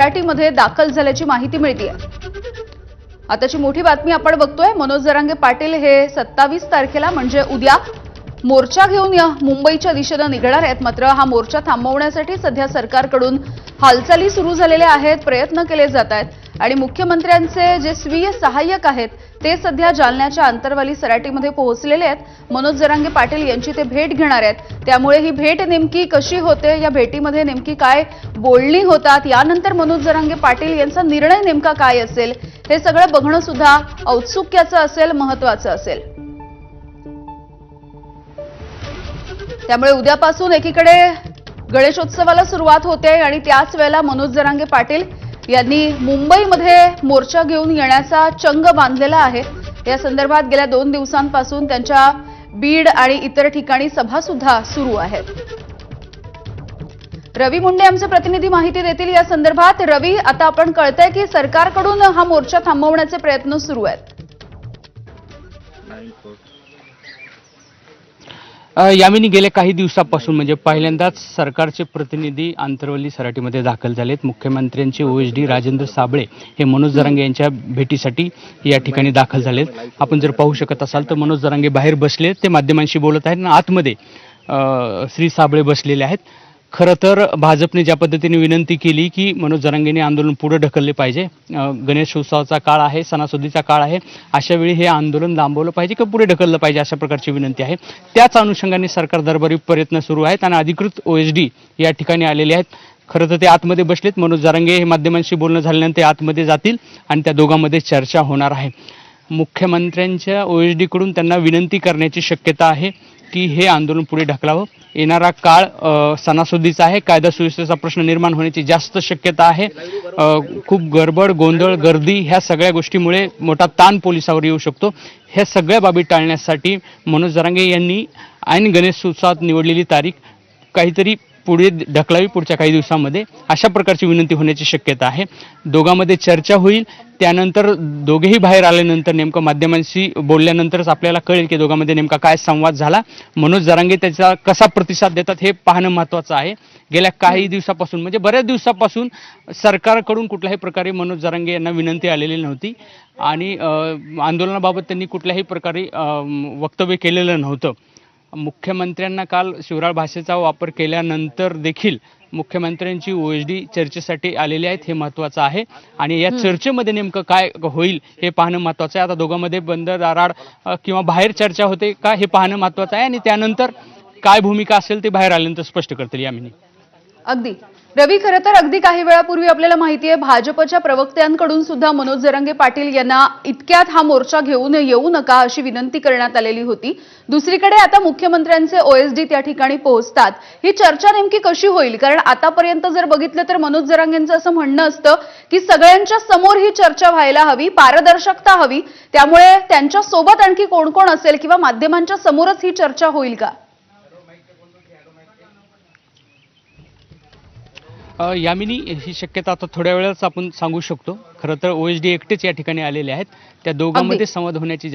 मराठीमध्ये दाखल झाल्याची माहिती मिळतेय। आताची मोठी बातमी आपण बघतोय। मनोज जरांगे पाटील हे 27 तारखेला म्हणजे उद्या मोर्चा घेऊन मुंबईच्या दिशेने निघणार आहेत। मात्र हा मोर्चा थांबवण्यासाठी सध्या सरकारकडून हालचाली सुरू झालेल्या आहेत, प्रयत्न केले जात आहेत आणि मुख्यमंत्र्यांचे जे स्वीय सहाय्यक आहेत ते सध्या जालन्याच्या अंतरवाली सराटीमध्ये पोहोचलेले आहेत। मनोज जरांगे पाटील यांची ते भेट घेणार आहेत। त्यामुळे ही भेट नेमकी कशी होते, या भेटीमध्ये नेमकी काय बोलणी होतात, यानंतर मनोज जरांगे पाटील यांचा निर्णय नेमका काय असेल हे सगळं बघणं सुद्धा औत्सुक्याचं असेल, महत्त्वाचं असेल। त्यामुळे उद्यापासून एकीकडे गणेशोत्सवाला सुरुवात होते आणि त्याच वेळेला मनोज जरांगे पाटील यांनी मुंबईमध्ये मोर्चा घेऊन येण्याचा चंग बांधलेला आहे। या संदर्भात गेल्या 2 दिवसांपासून त्यांच्या बीड आणि इतर ठिकाणी सभा सुद्धा सुरू आहेत। रवी मुंडे आमचे प्रतिनिधी माहिती देतील या संदर्भात। रवी, आता आपण कळतंय की सरकारकडून हा मोर्चा थांबवण्याचे प्रयत्न सुरू आहेत। यामिनी गेल्या काही दिवसापासून म्हणजे पहिल्यांदाच सरकारचे प्रतिनिधी आंतरवली सराटीमध्ये दाखल झालेत। मुख्यमंत्र्यांचे ओएसडी राजेंद्र साबळे हे मनोज जरांगे यांच्या भेटीसाठी या ठिकाणी दाखल झालेत। आपण जर पाहू शकत असाल तर मनोज जरांगे बाहेर बसले, ते माध्यमांशी बोलत आहेत आणि आतमध्ये श्री साबळे बसलेले आहेत। खरं तर भाजपने ज्या पद्धतीने विनंती केली की मनोज जरांगेंनी आंदोलन पुढे ढकलले पाहिजे, गणेशोत्सवाचा काळ आहे, सणासुदीचा काळ आहे, अशा वेळी हे आंदोलन लांबवलं पाहिजे किंवा पुढे ढकललं पाहिजे, अशा प्रकारची विनंती आहे। त्याच अनुषंगाने सरकार दरबारी प्रयत्न सुरू आहेत आणि अधिकृत ओएसडी या ठिकाणी आलेले आहेत। खरं तर ते आतमध्ये बसलेत। मनोज जरांगे हे माध्यमांशी बोलणं झाल्यानंतर आतमध्ये जातील आणि त्या दोघांमध्ये चर्चा होणार आहे। मुख्यमंत्र्यांच्या ओएसडी कडून त्यांना विनंती करण्याची शक्यता आहे की हे आंदोलन पुढे ढकलावं। येणारा काळ सणासुदीचा आहे, कायदा सुव्यवस्थेचा प्रश्न निर्माण होण्याची जास्त शक्यता आहे। खूप गडबड, गोंधळ, गर्दी ह्या सगळ्या गोष्टीमुळे मोठा ताण पोलिसावर येऊ शकतो। ह्या सगळ्या बाबी टाळण्यासाठी मनोज जरांगे यांनी ऐन गणेशोत्सवात निवडलेली तारीख काहीतरी पुढे ढकलावी पुढच्या काही दिवसांमध्ये, अशा प्रकारची विनंती होण्याची शक्यता आहे। दोघांमध्ये चर्चा होईल, त्यानंतर दोघेही बाहेर आल्यानंतर नेमकं माध्यमांशी बोलल्यानंतरच आपल्याला कळेल की दोघांमध्ये नेमका काय संवाद झाला। मनोज जरांगे त्याचा कसा प्रतिसाद देतात हे पाहणं महत्त्वाचं आहे। गेल्या काही दिवसापासून म्हणजे बऱ्याच दिवसापासून सरकारकडून कुठल्याही प्रकारे मनोज जरांगे यांना विनंती आलेली नव्हती आणि आंदोलनाबाबत त्यांनी कुठल्याही प्रकारे वक्तव्य केलेलं नव्हतं। मुख्यमंत्र्यांना काल शिवराळ भाषेचा वापर केल्यानंतर देखील मुख्यमंत्र्यांची ओएसडी चर्चेसाठी आलेले आहेत, हे महत्त्वाचं आहे आणि या चर्चेमध्ये नेमकं काय होईल हे पाहणं महत्त्वाचं आहे। आता दोघांमध्ये बंद दाराड किंवा बाहेर चर्चा होते का हे पाहणं महत्त्वाचं आहे आणि त्यानंतर काय भूमिका असेल ते बाहेर आल्यानंतर स्पष्ट करतील। यामिनी, अगदी रवी, खरं तर अगदी काही वेळापूर्वी आपल्याला माहिती आहे भाजपच्या प्रवक्त्यांकडून सुद्धा मनोज जरांगे पाटील यांना इतक्यात हा मोर्चा घेऊन येऊ नका अशी विनंती करण्यात आलेली होती। दुसरीकडे आता मुख्यमंत्र्यांचे ओएसडी त्या ठिकाणी पोहोचतात, ही चर्चा नेमकी कशी होईल? कारण आतापर्यंत जर बघितलं तर मनोज जरांगेंचं असं म्हणणं असतं की सगळ्यांच्या समोर ही चर्चा व्हायला हवी, पारदर्शकता हवी। त्यामुळे त्यांच्या सोबत आणखी कोण कोण असेल किंवा माध्यमांच्या समोरच ही चर्चा होईल का? यामिनी, ही शक्यता आता थोड्या वेळाच आपण सांगू शकतो। खरं तर ओएसडी एकटेच या ठिकाणी आलेले आहेत, त्या दोघांमध्ये संवाद होण्याची